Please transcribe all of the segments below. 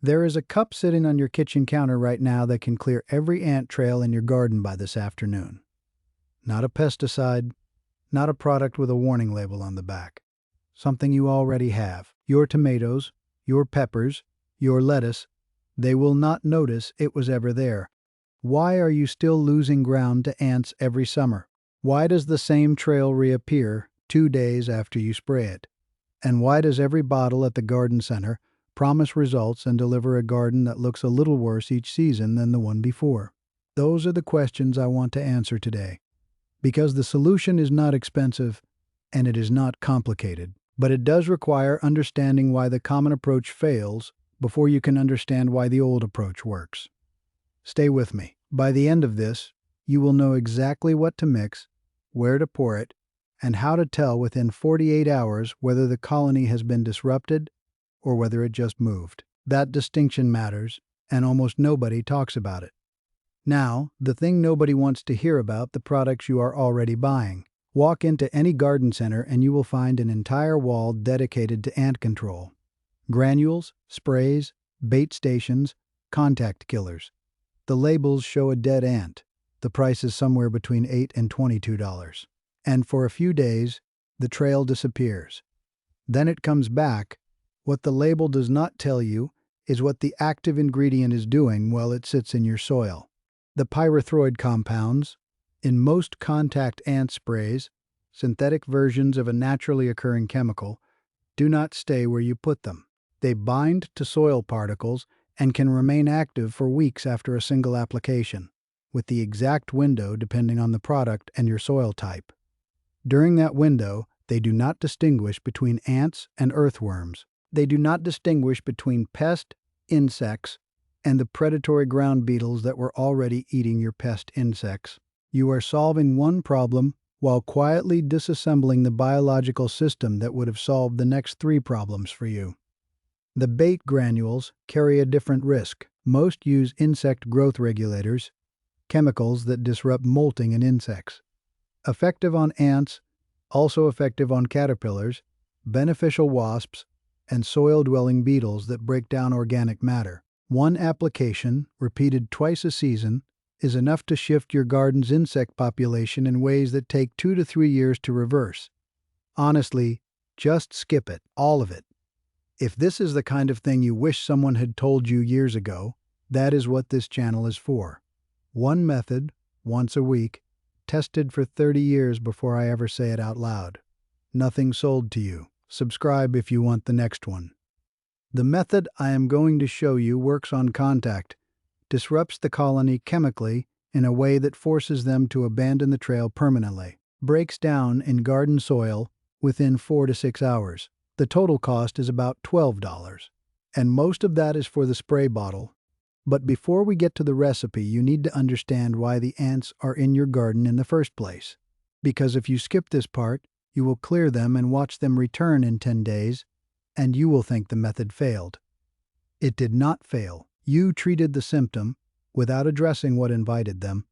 There is a cup sitting on your kitchen counter right now that can clear every ant trail in your garden by this afternoon. Not a pesticide, not a product with a warning label on the back. Something you already have. Your tomatoes, your peppers, your lettuce, they will not notice it was ever there. Why are you still losing ground to ants every summer? Why does the same trail reappear 2 days after you spray it? And why does every bottle at the garden center promise results and deliver a garden that looks a little worse each season than the one before? Those are the questions I want to answer today. Because the solution is not expensive and it is not complicated, but it does require understanding why the common approach fails before you can understand why the old approach works. Stay with me. By the end of this, you will know exactly what to mix, where to pour it, and how to tell within 48 hours whether the colony has been disrupted or whether it just moved. That distinction matters, and almost nobody talks about it. Now, the thing nobody wants to hear about: the products you are already buying. Walk into any garden center and you will find an entire wall dedicated to ant control. Granules, sprays, bait stations, contact killers. The labels show a dead ant. The price is somewhere between $8 and $22. And for a few days, the trail disappears. Then it comes back. What the label does not tell you is what the active ingredient is doing while it sits in your soil. The pyrethroid compounds, in most contact ant sprays, synthetic versions of a naturally occurring chemical, do not stay where you put them. They bind to soil particles and can remain active for weeks after a single application, with the exact window depending on the product and your soil type. During that window, they do not distinguish between ants and earthworms. They do not distinguish between pest, insects, and the predatory ground beetles that were already eating your pest insects. You are solving one problem while quietly disassembling the biological system that would have solved the next 3 problems for you. The bait granules carry a different risk. Most use insect growth regulators, chemicals that disrupt molting in insects. Effective on ants, also effective on caterpillars, beneficial wasps, and soil-dwelling beetles that break down organic matter. One application, repeated twice a season, is enough to shift your garden's insect population in ways that take 2 to 3 years to reverse. Honestly, just skip it, all of it. If this is the kind of thing you wish someone had told you years ago, that is what this channel is for. One method, once a week, tested for 30 years before I ever say it out loud. Nothing sold to you. Subscribe if you want the next one. The method I am going to show you works on contact, disrupts the colony chemically in a way that forces them to abandon the trail permanently, breaks down in garden soil within 4 to 6 hours. The total cost is about $12, and most of that is for the spray bottle. But before we get to the recipe, you need to understand why the ants are in your garden in the first place. Because if you skip this part, you will clear them and watch them return in 10 days, and you will think the method failed. It did not fail. You treated the symptom without addressing what invited them.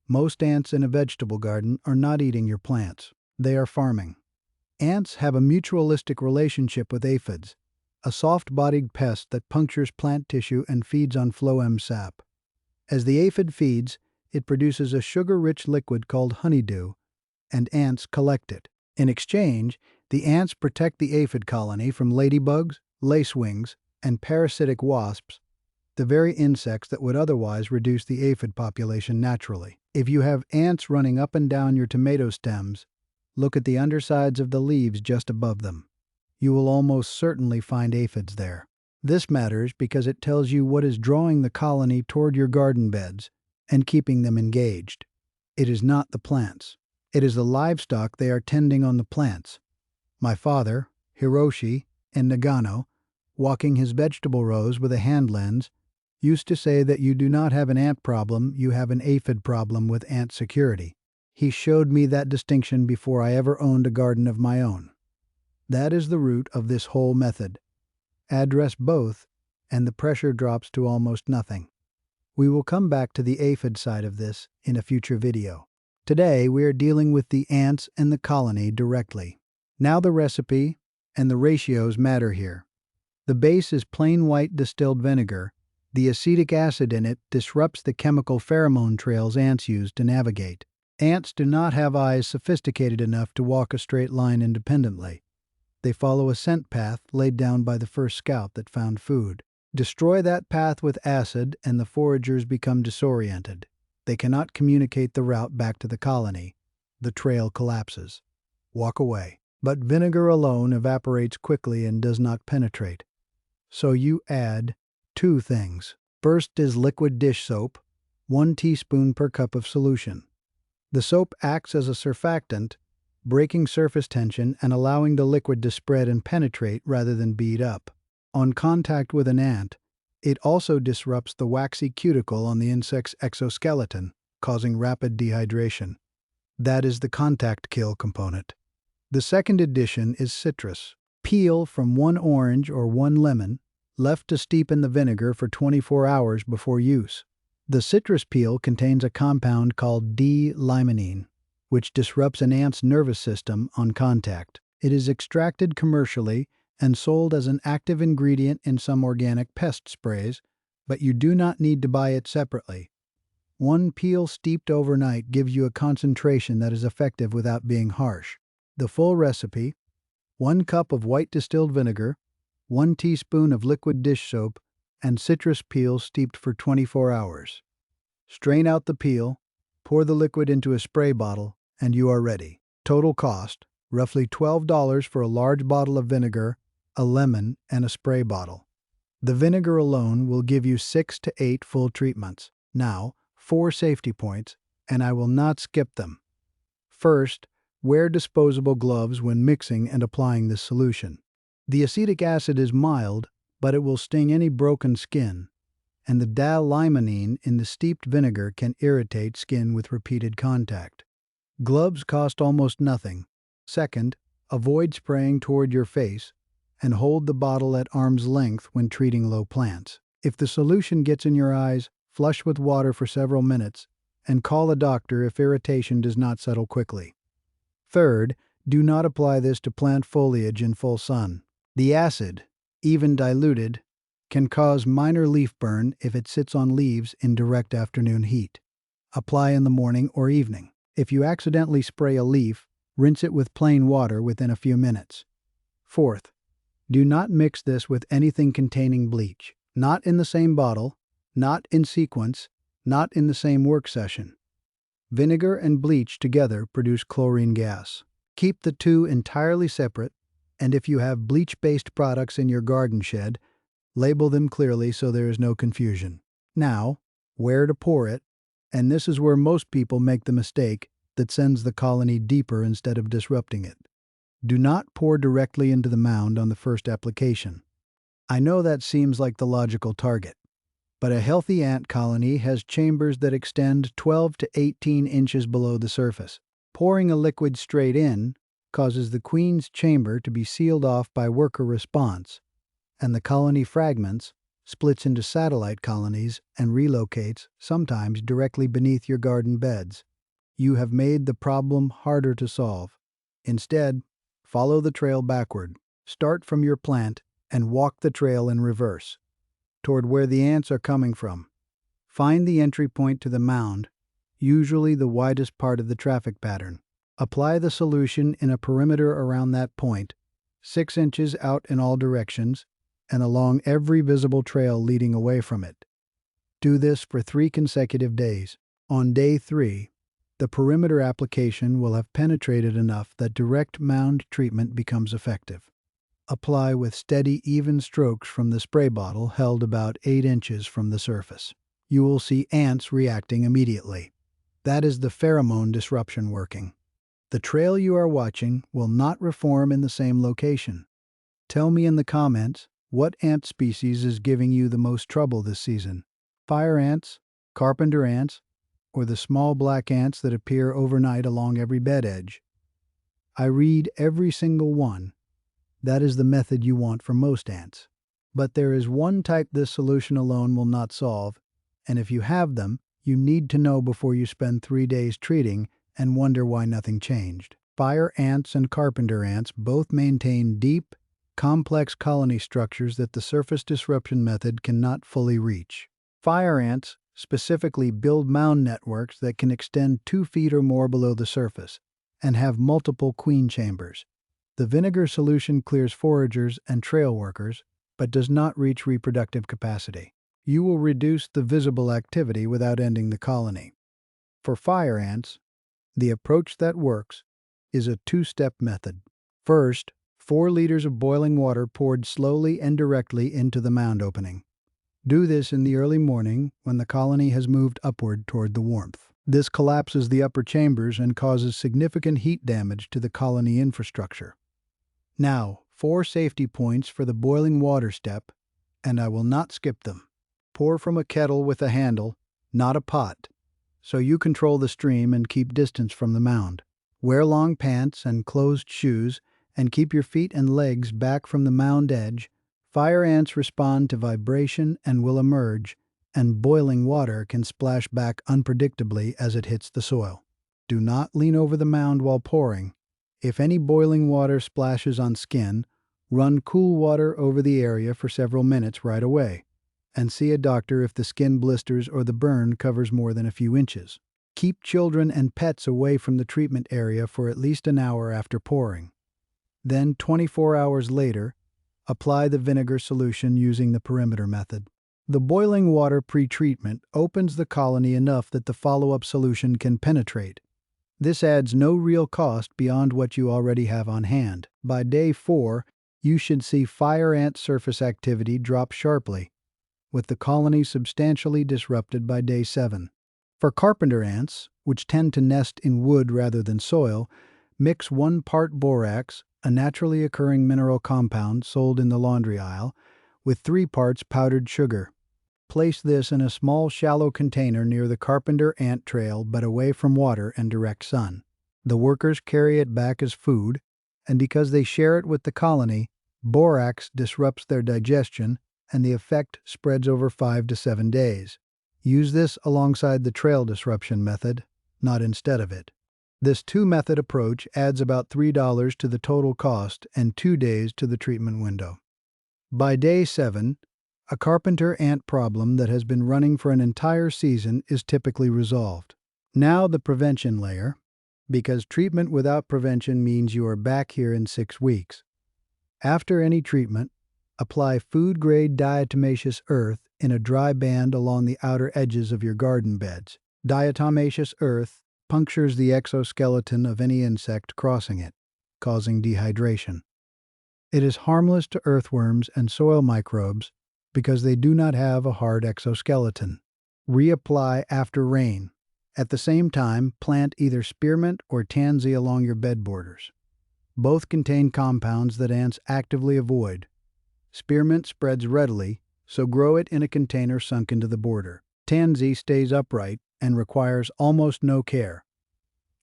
Most ants in a vegetable garden are not eating your plants. They are farming. Ants have a mutualistic relationship with aphids, a soft-bodied pest that punctures plant tissue and feeds on phloem sap. As the aphid feeds, it produces a sugar-rich liquid called honeydew, and ants collect it. In exchange, the ants protect the aphid colony from ladybugs, lacewings, and parasitic wasps, the very insects that would otherwise reduce the aphid population naturally. If you have ants running up and down your tomato stems, look at the undersides of the leaves just above them. You will almost certainly find aphids there. This matters because it tells you what is drawing the colony toward your garden beds and keeping them engaged. It is not the plants. It is the livestock they are tending on the plants. My father, Hiroshi, in Nagano, walking his vegetable rows with a hand lens, used to say that you do not have an ant problem, you have an aphid problem with ant security. He showed me that distinction before I ever owned a garden of my own. That is the root of this whole method. Address both, and the pressure drops to almost nothing. We will come back to the aphid side of this in a future video. Today, we are dealing with the ants and the colony directly. Now the recipe and the ratios matter here. The base is plain white distilled vinegar. The acetic acid in it disrupts the chemical pheromone trails ants use to navigate. Ants do not have eyes sophisticated enough to walk a straight line independently. They follow a scent path laid down by the first scout that found food. Destroy that path with acid and the foragers become disoriented. They cannot communicate the route back to the colony. The trail collapses. Walk away. But vinegar alone evaporates quickly and does not penetrate. So you add 2 things. First is liquid dish soap, 1 teaspoon per cup of solution. The soap acts as a surfactant, breaking surface tension and allowing the liquid to spread and penetrate rather than bead up. On contact with an ant, it also disrupts the waxy cuticle on the insect's exoskeleton, causing rapid dehydration. That is the contact kill component. The second addition is citrus. Peel from 1 orange or 1 lemon, left to steep in the vinegar for 24 hours before use. The citrus peel contains a compound called D-limonene, which disrupts an ant's nervous system on contact. It is extracted commercially and sold as an active ingredient in some organic pest sprays, but you do not need to buy it separately. 1 peel steeped overnight gives you a concentration that is effective without being harsh. The full recipe: 1 cup of white distilled vinegar, 1 teaspoon of liquid dish soap, and citrus peel steeped for 24 hours. Strain out the peel, pour the liquid into a spray bottle, and you are ready. Total cost: roughly $12 for a large bottle of vinegar, a lemon, and a spray bottle. The vinegar alone will give you 6 to 8 full treatments. Now, 4 safety points, and I will not skip them. First, wear disposable gloves when mixing and applying this solution. The acetic acid is mild, but it will sting any broken skin, and the D-limonene in the steeped vinegar can irritate skin with repeated contact. Gloves cost almost nothing. Second, avoid spraying toward your face, and hold the bottle at arm's length when treating low plants. If the solution gets in your eyes, flush with water for several minutes, and call a doctor if irritation does not settle quickly. Third, do not apply this to plant foliage in full sun. The acid, even diluted, can cause minor leaf burn if it sits on leaves in direct afternoon heat. Apply in the morning or evening. If you accidentally spray a leaf, rinse it with plain water within a few minutes. Fourth, do not mix this with anything containing bleach. Not in the same bottle, not in sequence, not in the same work session. Vinegar and bleach together produce chlorine gas. Keep the 2 entirely separate, and if you have bleach-based products in your garden shed, label them clearly so there is no confusion. Now, where to pour it, and this is where most people make the mistake that sends the colony deeper instead of disrupting it. Do not pour directly into the mound on the first application. I know that seems like the logical target, but a healthy ant colony has chambers that extend 12 to 18 inches below the surface. Pouring a liquid straight in causes the queen's chamber to be sealed off by worker response, and the colony fragments, splits into satellite colonies, and relocates, sometimes directly beneath your garden beds. You have made the problem harder to solve. Instead, follow the trail backward. Start from your plant and walk the trail in reverse, toward where the ants are coming from. Find the entry point to the mound, usually the widest part of the traffic pattern. Apply the solution in a perimeter around that point, 6 inches out in all directions, and along every visible trail leading away from it. Do this for 3 consecutive days. On day 3, the perimeter application will have penetrated enough that direct mound treatment becomes effective. Apply with steady, even strokes from the spray bottle held about 8 inches from the surface. You will see ants reacting immediately. That is the pheromone disruption working. The trail you are watching will not reform in the same location. Tell me in the comments what ant species is giving you the most trouble this season. Fire ants, carpenter ants, or the small black ants that appear overnight along every bed edge. I read every single one. That is the method you want for most ants. But there is one type this solution alone will not solve, and if you have them, you need to know before you spend 3 days treating and wonder why nothing changed. Fire ants and carpenter ants both maintain deep, complex colony structures that the surface disruption method cannot fully reach. Fire ants specifically build mound networks that can extend 2 feet or more below the surface and have multiple queen chambers. The vinegar solution clears foragers and trail workers, but does not reach reproductive capacity. You will reduce the visible activity without ending the colony. For fire ants, the approach that works is a 2-step method. First, 4 liters of boiling water poured slowly and directly into the mound opening. Do this in the early morning when the colony has moved upward toward the warmth. This collapses the upper chambers and causes significant heat damage to the colony infrastructure. Now, 4 safety points for the boiling water step, and I will not skip them. Pour from a kettle with a handle, not a pot, so you control the stream and keep distance from the mound. Wear long pants and closed shoes and keep your feet and legs back from the mound edge. Fire ants respond to vibration and will emerge, and boiling water can splash back unpredictably as it hits the soil. Do not lean over the mound while pouring. If any boiling water splashes on skin, run cool water over the area for several minutes right away, and see a doctor if the skin blisters or the burn covers more than a few inches. Keep children and pets away from the treatment area for at least an hour after pouring. Then, 24 hours later, apply the vinegar solution using the perimeter method. The boiling water pre-treatment opens the colony enough that the follow-up solution can penetrate. This adds no real cost beyond what you already have on hand. By day 4, you should see fire ant surface activity drop sharply, with the colony substantially disrupted by day 7. For carpenter ants, which tend to nest in wood rather than soil, mix 1 part borax, a naturally occurring mineral compound sold in the laundry aisle, with 3 parts powdered sugar. Place this in a small shallow container near the carpenter ant trail but away from water and direct sun. The workers carry it back as food, and because they share it with the colony, borax disrupts their digestion and the effect spreads over 5 to 7 days. Use this alongside the trail disruption method, not instead of it. This 2-method approach adds about $3 to the total cost and 2 days to the treatment window. By day 7, a carpenter ant problem that has been running for an entire season is typically resolved. Now the prevention layer, because treatment without prevention means you are back here in 6 weeks. After any treatment, apply food-grade diatomaceous earth in a dry band along the outer edges of your garden beds. Diatomaceous earth punctures the exoskeleton of any insect crossing it, causing dehydration. It is harmless to earthworms and soil microbes because they do not have a hard exoskeleton. Reapply after rain. At the same time, plant either spearmint or tansy along your bed borders. Both contain compounds that ants actively avoid. Spearmint spreads readily, so grow it in a container sunk into the border. Tansy stays upright and requires almost no care.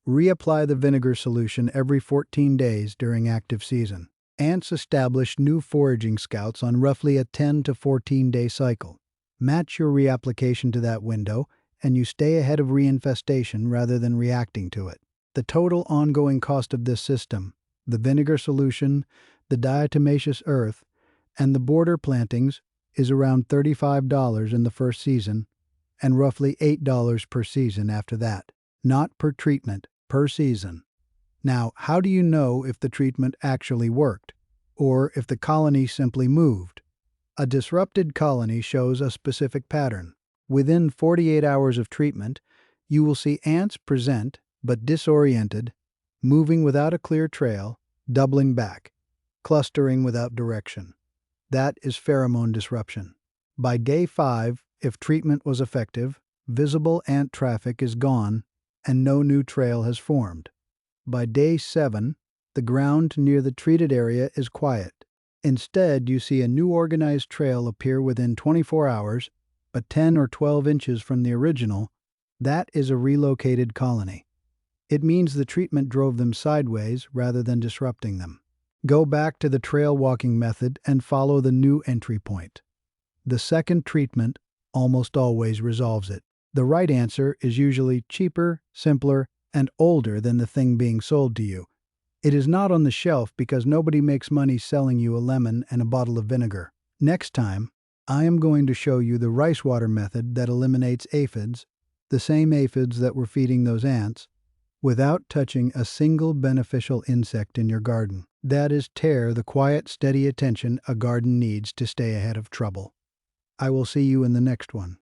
Reapply the vinegar solution every 14 days during active season. Ants establish new foraging scouts on roughly a 10 to 14-day cycle. Match your reapplication to that window, and you stay ahead of reinfestation rather than reacting to it. The total ongoing cost of this system, the vinegar solution, the diatomaceous earth, and the border plantings, is around $35 in the first season and roughly $8 per season after that. Not per treatment, per season. Now, how do you know if the treatment actually worked, or if the colony simply moved? A disrupted colony shows a specific pattern. Within 48 hours of treatment, you will see ants present, but disoriented, moving without a clear trail, doubling back, clustering without direction. That is pheromone disruption. By day 5, if treatment was effective, visible ant traffic is gone and no new trail has formed. By day 7, the ground near the treated area is quiet. Instead, you see a new organized trail appear within 24 hours, but 10 or 12 inches from the original. That is a relocated colony. It means the treatment drove them sideways rather than disrupting them. Go back to the trail walking method and follow the new entry point. The second treatment almost always resolves it. The right answer is usually cheaper, simpler, and older than the thing being sold to you. It is not on the shelf because nobody makes money selling you a lemon and a bottle of vinegar. Next time, I am going to show you the rice water method that eliminates aphids, the same aphids that were feeding those ants, without touching a single beneficial insect in your garden. That is the quiet, steady attention a garden needs to stay ahead of trouble. I will see you in the next one.